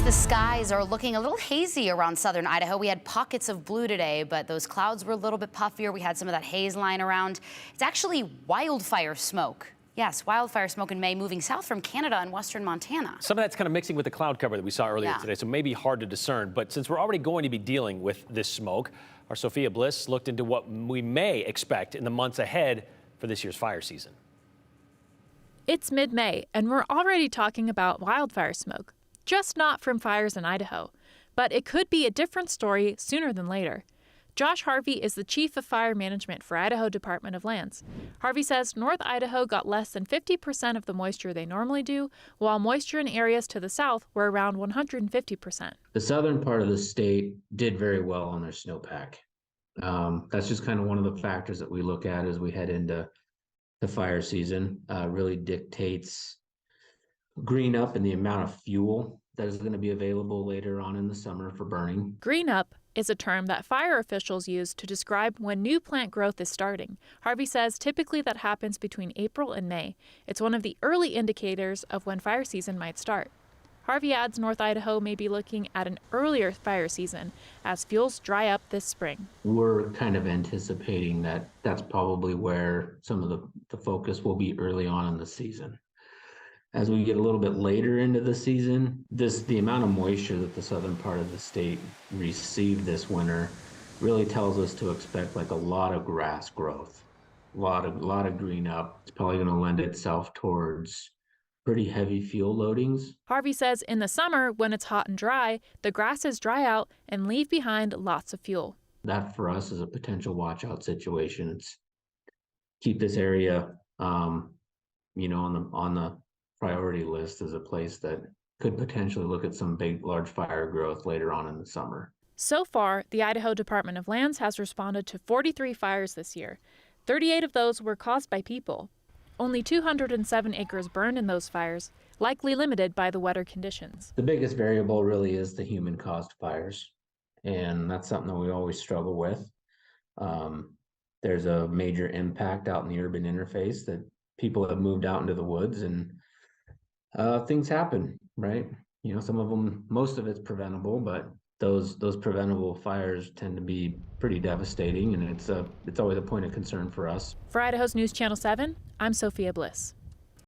The skies are looking a little hazy around southern Idaho. We had pockets of blue today, but those clouds were a little bit puffier. We had some of that haze lying around. It's actually wildfire smoke. Yes, wildfire smoke in May moving south from Canada and western Montana. Some of that's kind of mixing with the cloud cover that we saw earlier today, so maybe hard to discern. But since we're already going to be dealing with this smoke, our Sophia Bliss looked into what we may expect in the months ahead for this year's fire season. It's mid-May, and we're already talking about wildfire smoke. Just not from fires in Idaho. But it could be a different story sooner than later. Josh Harvey is the chief of fire management for Idaho Department of Lands. Harvey says North Idaho got less than 50% of the moisture they normally do, while moisture in areas to the south were around 150%. The southern part of the state did very well on their snowpack. That's just kind of one of the factors that we look at as we head into the fire season. Really dictates green up and the amount of fuel that is going to be available later on in the summer for burning. Green up is a term that fire officials use to describe when new plant growth is starting. Harvey says typically that happens between April and May. It's one of the early indicators of when fire season might start. Harvey adds North Idaho may be looking at an earlier fire season as fuels dry up this spring. We're kind of anticipating that that's probably where some of the focus will be early on in the season. As we get a little bit later into the season, the amount of moisture that the southern part of the state received this winter really tells us to expect like a lot of grass growth, a lot of green up. It's probably going to lend itself towards pretty heavy fuel loadings. Harvey says in the summer, when it's hot and dry, the grasses dry out and leave behind lots of fuel. That for us is a potential watch out situation. It's keep this area, on the priority list as a place that could potentially look at some large fire growth later on in the summer. So far, the Idaho Department of Lands has responded to 43 fires this year. 38 of those were caused by people. Only 207 acres burned in those fires, likely limited by the wetter conditions. The biggest variable really is the human-caused fires, and that's something that we always struggle with. There's a major impact out in the urban interface that people have moved out into the woods, and things happen, right? Some of them, most of it's preventable, but those preventable fires tend to be pretty devastating, and it's always a point of concern for us. For Idaho's News Channel 7, I'm Sophia Bliss.